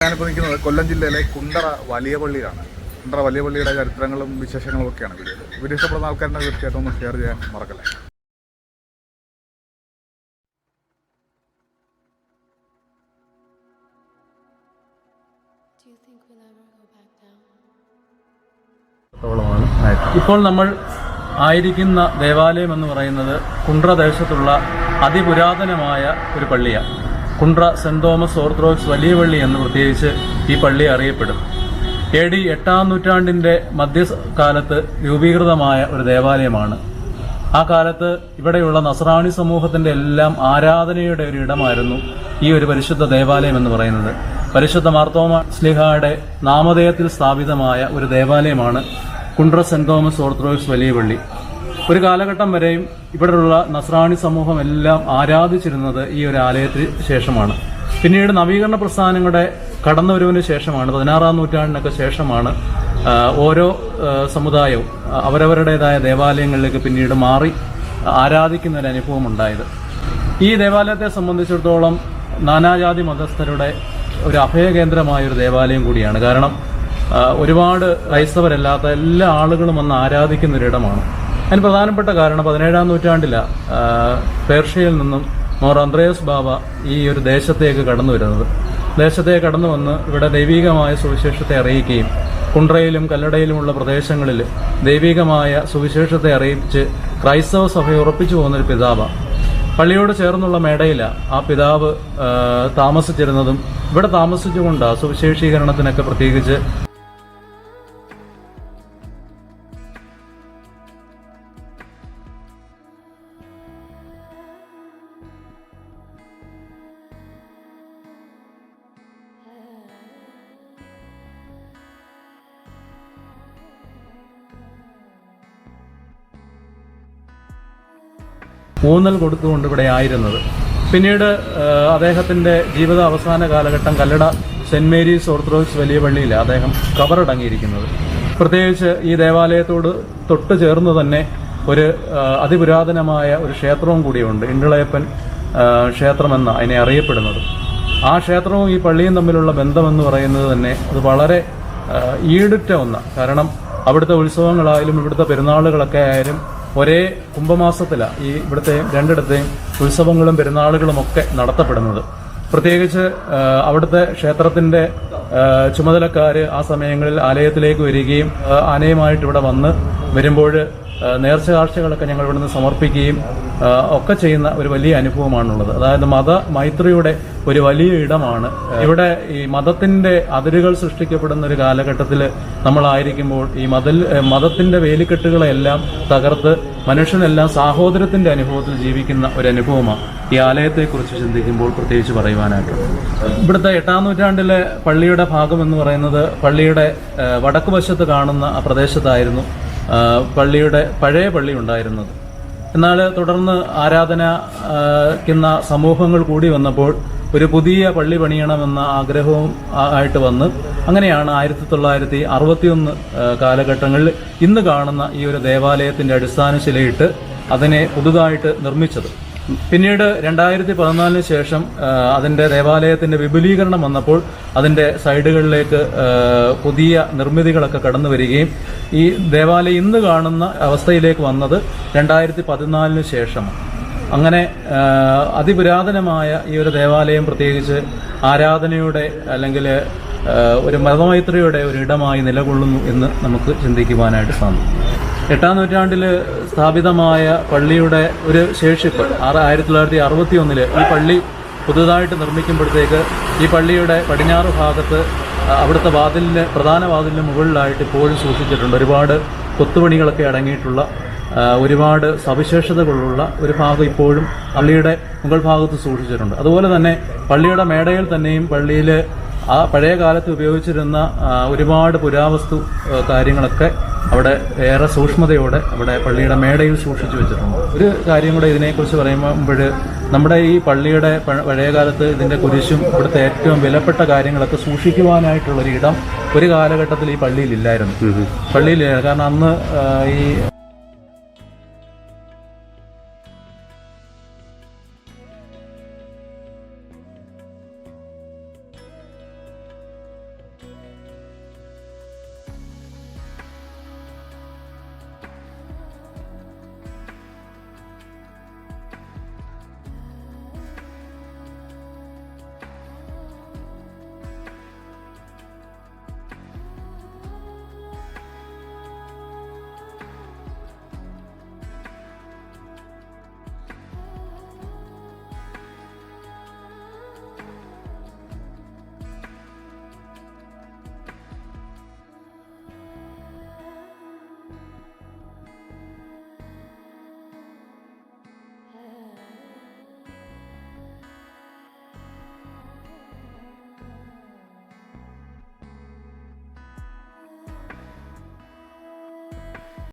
ഞാനിപ്പോൾ നിൽക്കുന്നത് കൊല്ലം ജില്ലയിലെ കുണ്ടറ വലിയ പള്ളിയാണ്. കുണ്ടറ വലിയ പള്ളിയുടെ ചരിത്രങ്ങളും വിശേഷങ്ങളും ഒക്കെയാണ് വീഡിയോയിൽ. വീഡിയോ ഇഷ്ടപ്പെടുന്ന ആൾക്കാരുടെ തീർച്ചയായിട്ടും ഒന്ന് ഷെയർ ചെയ്യാൻ മറക്കല്ലേ. ഇപ്പോൾ നമ്മൾ ആയിരിക്കുന്ന ദേവാലയം എന്ന് പറയുന്നത് കുണ്ട്ര ദേശത്തുള്ള അതിപുരാതനമായ ഒരു പള്ളിയാണ്. കുണ്ട്ര സെന്റ് തോമസ് ഓർത്തഡോക്സ് വലിയ പള്ളി എന്ന് പ്രത്യേകിച്ച് ഈ പള്ളി അറിയപ്പെടും. AD 8-ാം നൂറ്റാണ്ടിന്റെ മധ്യകാലത്ത് രൂപീകൃതമായ ഒരു ദേവാലയമാണ്. ആ കാലത്ത് ഇവിടെയുള്ള നസ്രാണി സമൂഹത്തിന്റെ എല്ലാം ആരാധനയുടെ ഒരു ഇടമായിരുന്നു ഈ ഒരു പരിശുദ്ധ ദേവാലയം എന്ന് പറയുന്നത്. പരിശുദ്ധ മാർത്തോമ ശ്ലീഹായുടെ നാമധേയത്തിൽ സ്ഥാപിതമായ ഒരു ദേവാലയമാണ് കുണ്ട്ര സെന്റ് തോമസ് ഓർത്തഡോക്സ് വലിയ പള്ളി. ഒരു കാലഘട്ടം വരെയും ഇവിടെയുള്ള നസ്രാണി സമൂഹം എല്ലാം ആരാധിച്ചിരുന്നത് ഈ ഒരു ആലയത്തിന് ശേഷമാണ്. പിന്നീട് നവീകരണ പ്രസ്ഥാനങ്ങളുടെ കടന്നുവരവിന് ശേഷമാണ്, 16-ാം നൂറ്റാണ്ടിനൊക്കെ ശേഷമാണ് ഓരോ സമുദായവും അവരവരുടേതായ ദേവാലയങ്ങളിലേക്ക് പിന്നീട് മാറി ആരാധിക്കുന്ന ഒരു അനുഭവം ഉണ്ടായത്. ഈ ദേവാലയത്തെ സംബന്ധിച്ചിടത്തോളം നാനാജാതി മതസ്ഥരുടെ ഒരു അഭയകേന്ദ്രമായ ഒരു ദേവാലയം കൂടിയാണ്. കാരണം ഒരുപാട് ക്രൈസ്തവരല്ലാത്ത എല്ലാ ആളുകളും വന്ന് ആരാധിക്കുന്ന ഒരിടമാണ്. അതിന് പ്രധാനപ്പെട്ട കാരണം 17-ാം നൂറ്റാണ്ടിലാണ് പേർഷ്യയിൽ നിന്നും മോർ അന്ത്രേയസ് ബാബ ഈ ഒരു ദേശത്തേക്ക് കടന്നു വരുന്നത്. ദേശത്തേക്ക് കടന്നു വന്ന് ഇവിടെ ദൈവികമായ സുവിശേഷത്തെ അറിയിക്കുകയും കുണ്ട്രയിലും കല്ലടയിലുമുള്ള പ്രദേശങ്ങളിൽ ദൈവികമായ സുവിശേഷത്തെ അറിയിച്ച് ക്രൈസ്തവ സഭയെ ഉറപ്പിച്ചു പോകുന്നൊരു പിതാവാണ്. പള്ളിയോട് ചേർന്നുള്ള മേടയിലാണ് ആ പിതാവ് താമസിച്ചിരുന്നതും ഇവിടെ താമസിച്ചുകൊണ്ടാണ് സുവിശേഷീകരണത്തിനൊക്കെ പ്രത്യേകിച്ച് ഊന്നൽ കൊടുത്തുകൊണ്ട് ഇവിടെ ആയിരുന്നത്. പിന്നീട് അദ്ദേഹത്തിന്റെ ജീവിത അവസാന കാലഘട്ടം കല്ലട സെന്റ് മേരീസ് ഓർത്തഡോക്സ് വലിയ പള്ളിയിൽ അദ്ദേഹം കബറടങ്ങിയിരിക്കുന്നത്. പ്രത്യേകിച്ച് ഈ ദേവാലയത്തോട് തൊട്ട് ചേർന്ന് തന്നെ ഒരു അതിപുരാതനമായ ഒരു ക്ഷേത്രവും കൂടിയുണ്ട്, ഇണ്ടിളയപ്പൻ ക്ഷേത്രമെന്ന് അതിനെ അറിയപ്പെടുന്നത്. ആ ക്ഷേത്രവും ഈ പള്ളിയും തമ്മിലുള്ള ബന്ധമെന്ന് പറയുന്നത് തന്നെ അത് വളരെ ഈടുറ്റ ഒന്നാണ്. കാരണം അവിടുത്തെ ഉത്സവങ്ങളായാലും ഇവിടുത്തെ പെരുന്നാളുകളൊക്കെ ആയാലും ഒരേ കുംഭമാസത്തിലാണ് ഈ ഇവിടുത്തെ രണ്ടിടത്തെയും ഉത്സവങ്ങളും പെരുന്നാളുകളും ഒക്കെ നടത്തപ്പെടുന്നത്. പ്രത്യേകിച്ച് അവിടുത്തെ ക്ഷേത്രത്തിന്റെ ചുമതലക്കാര് ആ സമയങ്ങളിൽ ആലയത്തിലേക്ക് വരികയും ആനയുമായിട്ട് ഇവിടെ വന്ന് വരുമ്പോൾ നേർച്ച കാഴ്ചകളൊക്കെ ഞങ്ങൾ ഇവിടുന്ന് സമർപ്പിക്കുകയും ഒക്കെ ചെയ്യുന്ന ഒരു വലിയ അനുഭവമാണുള്ളത്. അതായത് മൈത്രിയുടെ ഒരു വലിയ ഇടമാണ്. ഇവിടെ ഈ മതത്തിന്റെ അതിരുകൾ സൃഷ്ടിക്കപ്പെടുന്ന ഒരു കാലഘട്ടത്തിൽ നമ്മളായിരിക്കുമ്പോൾ ഈ മതത്തിന്റെ വേലിക്കെട്ടുകളെല്ലാം തകർത്ത് മനുഷ്യനെല്ലാം സാഹോദര്യത്തിന്റെ അനുഭവത്തിൽ ജീവിക്കുന്ന ഒരു അനുഭവമാണ് ഈ ആലയത്തെക്കുറിച്ച് ചിന്തിക്കുമ്പോൾ പ്രത്യേകിച്ച് പറയുവാനായിട്ട്. ഇവിടുത്തെ 8-ാം നൂറ്റാണ്ടിലെ പള്ളിയുടെ ഭാഗം എന്ന് പറയുന്നത് പള്ളിയുടെ വടക്ക് വശത്ത് കാണുന്ന ആ പ്രദേശത്തായിരുന്നു പള്ളിയുടെ പഴയ പള്ളി ഉണ്ടായിരുന്നത്. എന്നാൽ തുടർന്ന് ആരാധനയ്ക്കുന്ന സമൂഹങ്ങൾ കൂടി വന്നപ്പോൾ ഒരു പുതിയ പള്ളി പണിയണമെന്ന ആഗ്രഹവും ആയിട്ട് വന്ന് അങ്ങനെയാണ് 1961 കാലഘട്ടങ്ങളിൽ ഇന്ന് കാണുന്ന ഈ ഒരു ദേവാലയത്തിന്റെ അടിസ്ഥാന ശിലയിട്ട് അതിനെ പുതുതായിട്ട് നിർമ്മിച്ചത്. പിന്നീട് 2014 ശേഷം അതിന്റെ ദേവാലയത്തിന്റെ വിപുലീകരണം വന്നപ്പോൾ അതിന്റെ സൈഡുകളിലേക്ക് പുതിയ നിർമ്മിതികളൊക്കെ കടന്നു വരികയും ഈ ദേവാലയം ഇന്ന് കാണുന്ന അവസ്ഥയിലേക്ക് വന്നത് 2014 ശേഷമാണ്. അങ്ങനെ അതിപുരാതനമായ ഈ ഒരു ദേവാലയം പ്രത്യേകിച്ച് ആരാധനയുടെ അല്ലെങ്കിൽ ഒരു മതമൈത്രിയുടെ ഒരു ഇടമായി നിലകൊള്ളുന്നു എന്ന് നമുക്ക് ചിന്തിക്കുവാനായിട്ട് സാധിക്കും. 8-ാം നൂറ്റാണ്ടിൽ സ്ഥാപിതമായ പള്ളിയുടെ ഒരു ശേഷിപ്പ് 1961 ഈ പള്ളി പുതുതായിട്ട് നിർമ്മിക്കുമ്പോഴത്തേക്ക് ഈ പള്ളിയുടെ പടിഞ്ഞാറ് ഭാഗത്ത് അവിടുത്തെ പ്രധാന വാതിലിന് മുകളിലായിട്ട് ഇപ്പോഴും സൂക്ഷിച്ചിട്ടുണ്ട്. ഒരുപാട് കൊത്തുപണികളൊക്കെ അടങ്ങിയിട്ടുള്ള ഒരുപാട് സവിശേഷതകളുള്ള ഒരു ഭാഗം ഇപ്പോഴും പള്ളിയുടെ മുകൾ ഭാഗത്ത് സൂക്ഷിച്ചിട്ടുണ്ട്. അതുപോലെ തന്നെ പള്ളിയുടെ മേടയിൽ തന്നെയും പള്ളിയിൽ ആ പഴയ കാലത്ത് ഉപയോഗിച്ചിരുന്ന ഒരുപാട് പുരാവസ്തു കാര്യങ്ങളൊക്കെ അവിടെ ഏറെ സൂക്ഷ്മതയോടെ അവിടെ പള്ളിയുടെ മേടയിൽ സൂക്ഷിച്ചു വെച്ചിട്ടുണ്ട്. ഒരു കാര്യം കൂടെ ഇതിനെക്കുറിച്ച് പറയുമ്പോൾ നമ്മുടെ ഈ പള്ളിയുടെ പഴയകാലത്ത് ഇതിന്റെ കുരിശും ഇവിടുത്തെ ഏറ്റവും വിലപ്പെട്ട കാര്യങ്ങളൊക്കെ സൂക്ഷിക്കുവാനായിട്ടുള്ളൊരു ഇടം ഒരു കാലഘട്ടത്തിൽ ഈ പള്ളിയിലില്ലായിരുന്നു. കാരണം അന്ന് ഈ